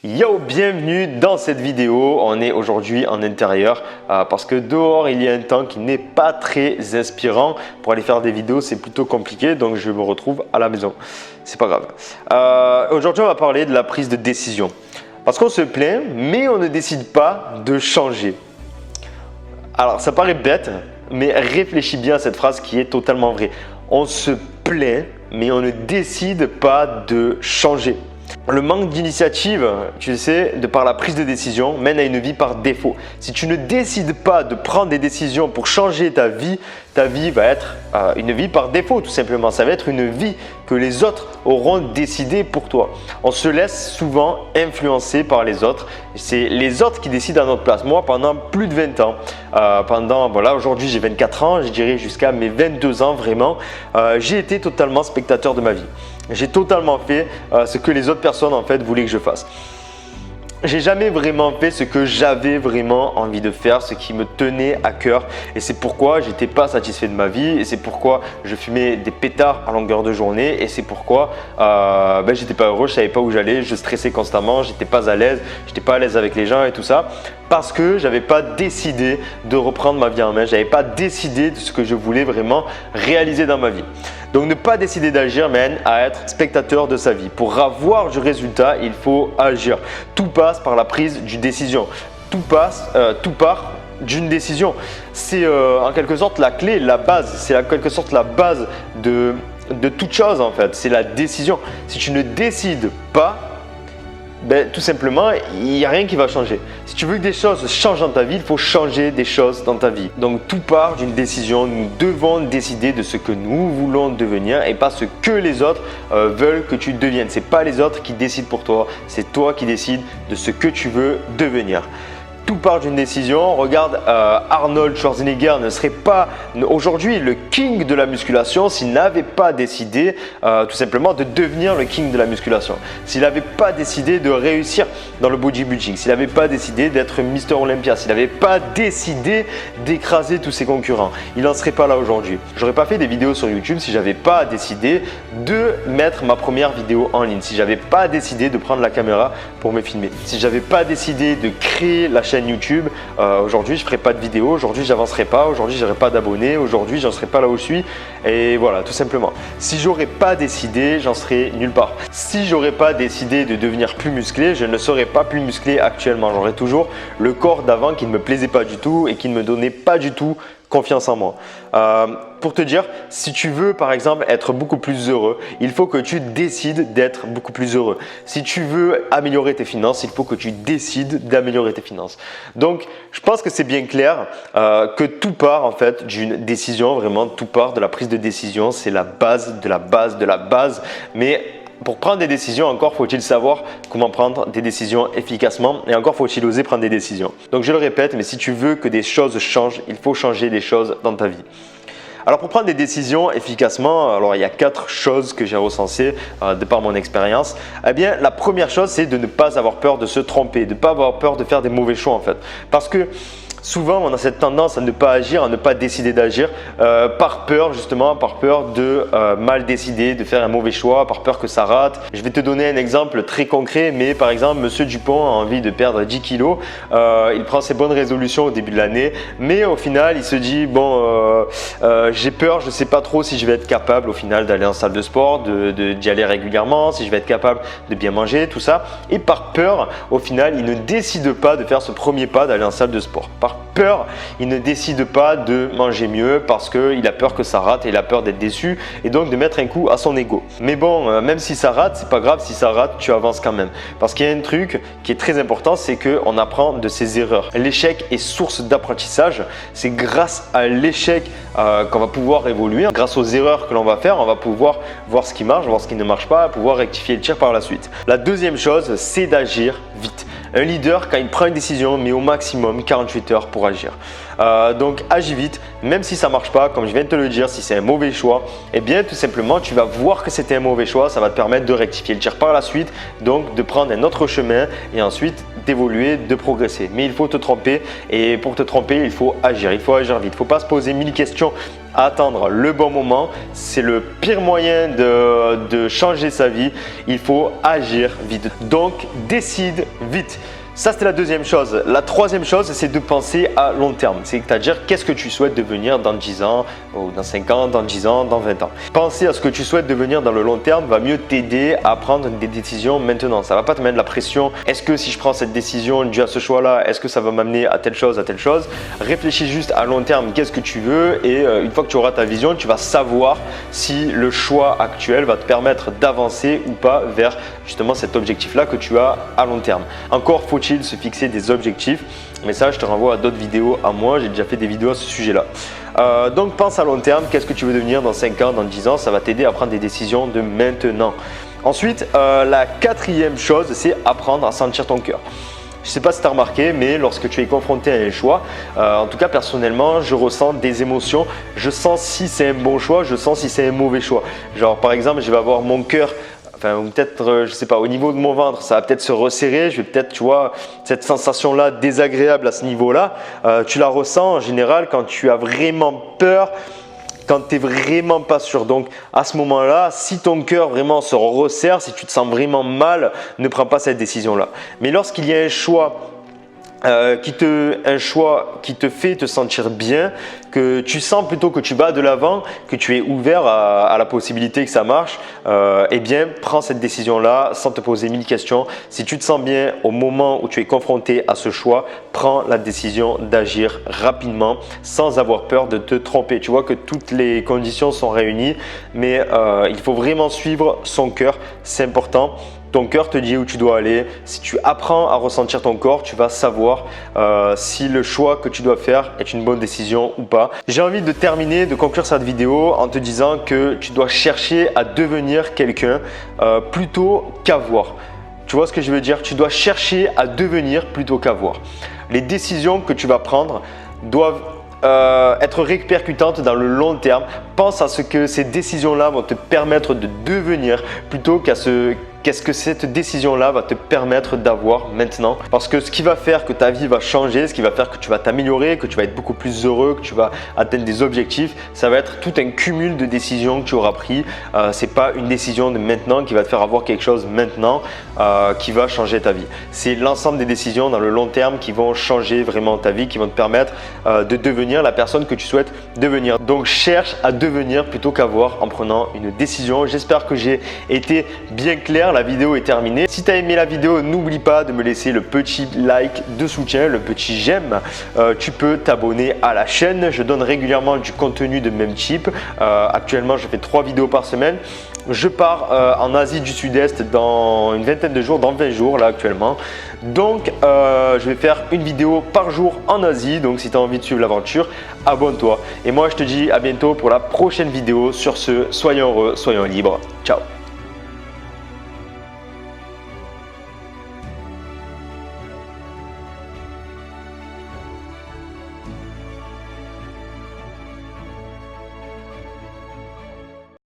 Yo, bienvenue dans cette vidéo. On est aujourd'hui en intérieur parce que dehors il y a un temps qui n'est pas très inspirant. Pour aller faire des vidéos c'est plutôt compliqué, donc je me retrouve à la maison. C'est pas grave. Aujourd'hui on va parler de la prise de décision. Parce qu'on se plaint mais on ne décide pas de changer. Alors ça paraît bête mais réfléchis bien à cette phrase qui est totalement vraie. On se plaint mais on ne décide pas de changer. Le manque d'initiative, tu sais, de par la prise de décision, mène à une vie par défaut. Si tu ne décides pas de prendre des décisions pour changer ta vie va être une vie par défaut tout simplement. Ça va être une vie que les autres auront décidé pour toi. On se laisse souvent influencer par les autres. C'est les autres qui décident à notre place. Moi, pendant plus de 20 ans, aujourd'hui j'ai 24 ans, je dirais jusqu'à mes 22 ans vraiment, j'ai été totalement spectateur de ma vie. J'ai totalement fait ce que les autres personnes en fait voulaient que je fasse. J'ai jamais vraiment fait ce que j'avais vraiment envie de faire, ce qui me tenait à cœur, et c'est pourquoi j'étais pas satisfait de ma vie, et c'est pourquoi je fumais des pétards à longueur de journée, et c'est pourquoi j'étais pas heureux, je savais pas où j'allais, je stressais constamment, j'étais pas à l'aise avec les gens et tout ça, parce que j'avais pas décidé de reprendre ma vie en main, j'avais pas décidé de ce que je voulais vraiment réaliser dans ma vie. Donc ne pas décider d'agir mène à être spectateur de sa vie. Pour avoir du résultat, il faut agir. Tout passe par la prise d'une décision. Tout part d'une décision. C'est en quelque sorte la clé, la base. C'est en quelque sorte la base de toute chose en fait. C'est la décision. Si tu ne décides pas, tout simplement, il n'y a rien qui va changer. Si tu veux que des choses changent dans ta vie, il faut changer des choses dans ta vie. Donc tout part d'une décision. Nous devons décider de ce que nous voulons devenir et pas ce que les autres veulent que tu deviennes. Ce n'est pas les autres qui décident pour toi, c'est toi qui décides de ce que tu veux devenir. Tout part d'une décision. Regarde, Arnold Schwarzenegger ne serait pas aujourd'hui le king de la musculation s'il n'avait pas décidé tout simplement de devenir le king de la musculation. S'il n'avait pas décidé de réussir dans le bodybuilding, s'il n'avait pas décidé d'être Mister Olympia, s'il n'avait pas décidé d'écraser tous ses concurrents, il n'en serait pas là aujourd'hui. J'aurais pas fait des vidéos sur YouTube si j'avais pas décidé de mettre ma première vidéo en ligne, si j'avais pas décidé de prendre la caméra pour me filmer, si j'avais pas décidé de créer la chaîne YouTube, aujourd'hui je ferai pas de vidéo, aujourd'hui j'avancerai pas, aujourd'hui j'aurai pas d'abonnés, aujourd'hui j'en serai pas là où je suis, et voilà tout simplement. Si j'aurais pas décidé, j'en serais nulle part. Si j'aurais pas décidé de devenir plus musclé, je ne serais pas plus musclé actuellement. J'aurais toujours le corps d'avant qui ne me plaisait pas du tout et qui ne me donnait pas du tout confiance en moi. Pour te dire, si tu veux par exemple être beaucoup plus heureux, il faut que tu décides d'être beaucoup plus heureux. Si tu veux améliorer tes finances, il faut que tu décides d'améliorer tes finances. Donc, je pense que c'est bien clair que tout part en fait d'une décision, vraiment tout part de la prise de décision. C'est la base de la base de la base. Mais pour prendre des décisions, encore faut-il savoir comment prendre des décisions efficacement et encore faut-il oser prendre des décisions. Donc je le répète, mais si tu veux que des choses changent, il faut changer des choses dans ta vie. Alors pour prendre des décisions efficacement, alors il y a 4 choses que j'ai recensées de par mon expérience. Eh bien, la première chose, c'est de ne pas avoir peur de se tromper, de ne pas avoir peur de faire des mauvais choix en fait. Parce que souvent, on a cette tendance à ne pas agir, à ne pas décider d'agir par peur justement, par peur de mal décider, de faire un mauvais choix, par peur que ça rate. Je vais te donner un exemple très concret, mais par exemple, Monsieur Dupont a envie de perdre 10 kilos. Il prend ses bonnes résolutions au début de l'année, mais au final, il se dit bon, j'ai peur, je ne sais pas trop si je vais être capable au final d'aller en salle de sport, d'y aller régulièrement, si je vais être capable de bien manger, tout ça. Et par peur, au final, il ne décide pas de faire ce premier pas d'aller en salle de sport. Par peur, il ne décide pas de manger mieux parce qu'il a peur que ça rate et il a peur d'être déçu et donc de mettre un coup à son ego. Mais bon, même si ça rate, c'est pas grave, si ça rate, tu avances quand même. Parce qu'il y a un truc qui est très important, c'est qu'on apprend de ses erreurs. L'échec est source d'apprentissage. C'est grâce à l'échec qu'on va pouvoir évoluer. Grâce aux erreurs que l'on va faire, on va pouvoir voir ce qui marche, voir ce qui ne marche pas, pouvoir rectifier le tir par la suite. La deuxième chose, c'est d'agir vite. Un leader, quand il prend une décision, met au maximum 48 heures heures pour agir. Donc agis vite, même si ça ne marche pas, comme je viens de te le dire, si c'est un mauvais choix, eh bien tout simplement tu vas voir que c'était un mauvais choix, ça va te permettre de rectifier le tir par la suite, donc de prendre un autre chemin et ensuite d'évoluer, de progresser. Mais il faut te tromper et pour te tromper, il faut agir vite. Il ne faut pas se poser 1000 questions, attendre le bon moment. C'est le pire moyen de changer sa vie. Il faut agir vite. Donc décide vite. Ça, c'était la deuxième chose. La troisième chose, c'est de penser à long terme. C'est-à-dire, qu'est-ce que tu souhaites devenir dans 10 ans, ou dans 5 ans, dans 10 ans, dans 20 ans. Penser à ce que tu souhaites devenir dans le long terme va mieux t'aider à prendre des décisions maintenant. Ça ne va pas te mettre de la pression. Est-ce que si je prends cette décision due à ce choix-là, est-ce que ça va m'amener à telle chose, à telle chose? Réfléchis juste à long terme, qu'est-ce que tu veux et une fois que tu auras ta vision, tu vas savoir si le choix actuel va te permettre d'avancer ou pas vers justement cet objectif-là que tu as à long terme. Encore faut-il se fixer des objectifs, mais ça je te renvoie à d'autres vidéos à moi, j'ai déjà fait des vidéos à ce sujet-là. Donc pense à long terme, qu'est-ce que tu veux devenir dans 5 ans, dans 10 ans, ça va t'aider à prendre des décisions de maintenant. Ensuite, la quatrième chose, c'est apprendre à sentir ton cœur. Je ne sais pas si tu as remarqué, mais lorsque tu es confronté à un choix, en tout cas personnellement, je ressens des émotions. Je sens si c'est un bon choix, je sens si c'est un mauvais choix. Genre par exemple, je vais avoir mon cœur, enfin peut-être, je sais pas, au niveau de mon ventre, ça va peut-être se resserrer. Je vais peut-être, tu vois, cette sensation-là désagréable à ce niveau-là, tu la ressens en général quand tu as vraiment peur, quand tu n'es vraiment pas sûr. Donc à ce moment-là, si ton cœur vraiment se resserre, si tu te sens vraiment mal, ne prends pas cette décision-là. Mais lorsqu'il y a un choix qui te fait te sentir bien, que tu sens plutôt que tu vas de l'avant, que tu es ouvert à la possibilité que ça marche, eh bien prends cette décision-là sans te poser 1000 questions. Si tu te sens bien au moment où tu es confronté à ce choix, prends la décision d'agir rapidement sans avoir peur de te tromper. Tu vois que toutes les conditions sont réunies, mais il faut vraiment suivre son cœur, c'est important. Ton cœur te dit où tu dois aller. Si tu apprends à ressentir ton corps, tu vas savoir si le choix que tu dois faire est une bonne décision ou pas. J'ai envie de terminer, de conclure cette vidéo en te disant que tu dois chercher à devenir quelqu'un plutôt qu'avoir. Tu vois ce que je veux dire? Tu dois chercher à devenir plutôt qu'avoir. Les décisions que tu vas prendre doivent être répercutantes dans le long terme. Pense à ce que ces décisions-là vont te permettre de devenir plutôt qu'est-ce que cette décision-là va te permettre d'avoir maintenant. Parce que ce qui va faire que ta vie va changer, ce qui va faire que tu vas t'améliorer, que tu vas être beaucoup plus heureux, que tu vas atteindre des objectifs, ça va être tout un cumul de décisions que tu auras pris. Ce n'est pas une décision de maintenant qui va te faire avoir quelque chose maintenant qui va changer ta vie. C'est l'ensemble des décisions dans le long terme qui vont changer vraiment ta vie, qui vont te permettre de devenir la personne que tu souhaites devenir. Donc cherche à devenir plutôt qu'avoir en prenant une décision. J'espère que j'ai été bien clair. La vidéo est terminée. Si tu as aimé la vidéo, n'oublie pas de me laisser le petit like de soutien, le petit j'aime. Tu peux t'abonner à la chaîne. Je donne régulièrement du contenu de même type. Actuellement, je fais 3 vidéos par semaine. Je pars en Asie du Sud-Est dans une vingtaine de jours, dans 20 jours là actuellement. Donc, je vais faire une vidéo par jour en Asie. Donc, si tu as envie de suivre l'aventure, abonne-toi. Et moi, je te dis à bientôt pour la prochaine vidéo. Sur ce, soyons heureux, soyons libres. Ciao.